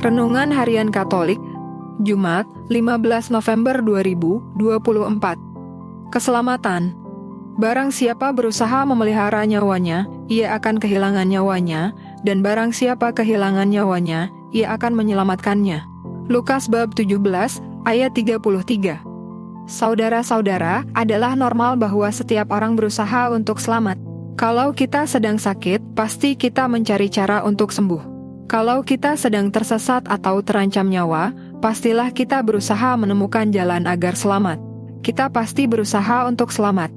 Renungan Harian Katolik, Jumat, 15 November 2024. Keselamatan. Barang siapa berusaha memelihara nyawanya, ia akan kehilangan nyawanya, dan barang siapa kehilangan nyawanya, ia akan menyelamatkannya. Lukas bab 17, ayat 33. Saudara-saudara, adalah normal bahwa setiap orang berusaha untuk selamat. Kalau kita sedang sakit, pasti kita mencari cara untuk sembuh. Kalau kita sedang tersesat atau terancam nyawa, pastilah kita berusaha menemukan jalan agar selamat. Kita pasti berusaha untuk selamat.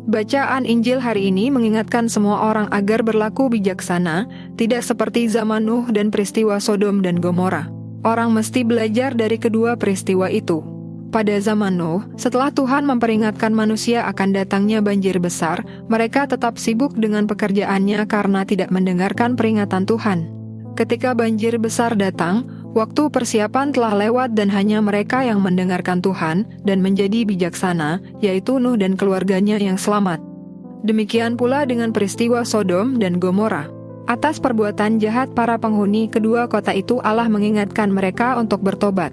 Bacaan Injil hari ini mengingatkan semua orang agar berlaku bijaksana, tidak seperti zaman Nuh dan peristiwa Sodom dan Gomora. Orang mesti belajar dari kedua peristiwa itu. Pada zaman Nuh, setelah Tuhan memperingatkan manusia akan datangnya banjir besar, mereka tetap sibuk dengan pekerjaannya karena tidak mendengarkan peringatan Tuhan. Ketika banjir besar datang, waktu persiapan telah lewat dan hanya mereka yang mendengarkan Tuhan dan menjadi bijaksana, yaitu Nuh dan keluarganya yang selamat. Demikian pula dengan peristiwa Sodom dan Gomora. Atas perbuatan jahat para penghuni kedua kota itu Allah mengingatkan mereka untuk bertobat.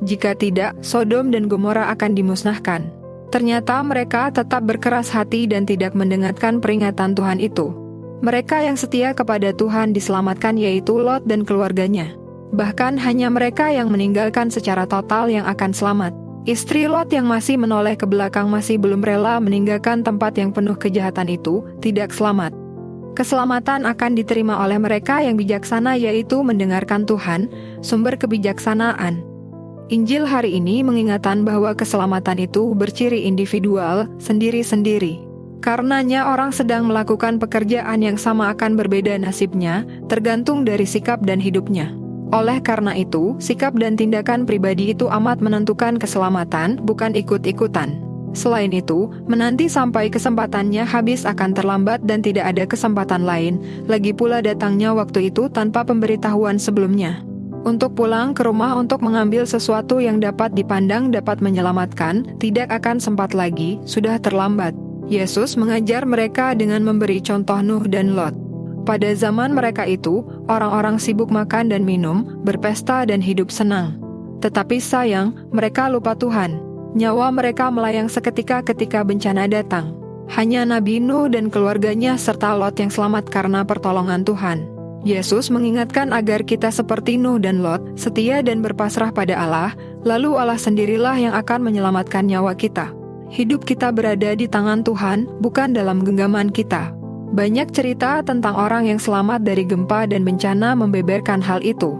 Jika tidak, Sodom dan Gomora akan dimusnahkan. Ternyata mereka tetap berkeras hati dan tidak mendengarkan peringatan Tuhan itu. Mereka yang setia kepada Tuhan diselamatkan, yaitu Lot dan keluarganya. Bahkan hanya mereka yang meninggalkan secara total yang akan selamat. Istri Lot yang masih menoleh ke belakang masih belum rela meninggalkan tempat yang penuh kejahatan itu, tidak selamat. Keselamatan akan diterima oleh mereka yang bijaksana, yaitu mendengarkan Tuhan, sumber kebijaksanaan. Injil hari ini mengingatkan bahwa keselamatan itu berciri individual, sendiri-sendiri. Karenanya orang sedang melakukan pekerjaan yang sama akan berbeda nasibnya, tergantung dari sikap dan hidupnya. Oleh karena itu, sikap dan tindakan pribadi itu amat menentukan keselamatan, bukan ikut-ikutan. Selain itu, menanti sampai kesempatannya habis akan terlambat dan tidak ada kesempatan lain, lagi pula datangnya waktu itu tanpa pemberitahuan sebelumnya. Untuk pulang ke rumah untuk mengambil sesuatu yang dapat dipandang dapat menyelamatkan, tidak akan sempat lagi, sudah terlambat. Yesus mengajar mereka dengan memberi contoh Nuh dan Lot. Pada zaman mereka itu, orang-orang sibuk makan dan minum, berpesta dan hidup senang. Tetapi sayang, mereka lupa Tuhan. Nyawa mereka melayang seketika ketika bencana datang. Hanya Nabi Nuh dan keluarganya serta Lot yang selamat karena pertolongan Tuhan. Yesus mengingatkan agar kita seperti Nuh dan Lot, setia dan berpasrah pada Allah, lalu Allah sendirilah yang akan menyelamatkan nyawa kita. Hidup kita berada di tangan Tuhan, bukan dalam genggaman kita. Banyak cerita tentang orang yang selamat dari gempa dan bencana membeberkan hal itu.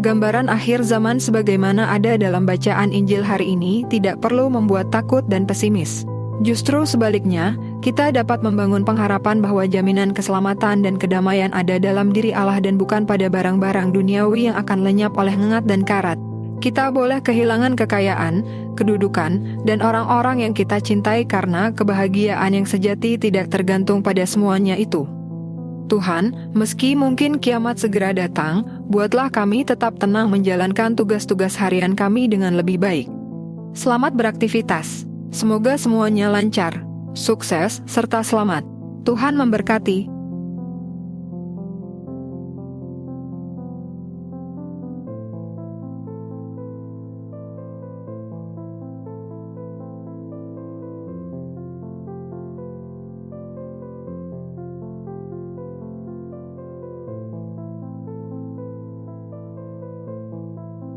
Gambaran akhir zaman sebagaimana ada dalam bacaan Injil hari ini tidak perlu membuat takut dan pesimis. Justru sebaliknya, kita dapat membangun pengharapan bahwa jaminan keselamatan dan kedamaian ada dalam diri Allah dan bukan pada barang-barang duniawi yang akan lenyap oleh ngengat dan karat. Kita boleh kehilangan kekayaan, kedudukan, dan orang-orang yang kita cintai karena kebahagiaan yang sejati tidak tergantung pada semuanya itu. Tuhan, meski mungkin kiamat segera datang, buatlah kami tetap tenang menjalankan tugas-tugas harian kami dengan lebih baik. Selamat beraktivitas. Semoga semuanya lancar, sukses, serta selamat. Tuhan memberkati.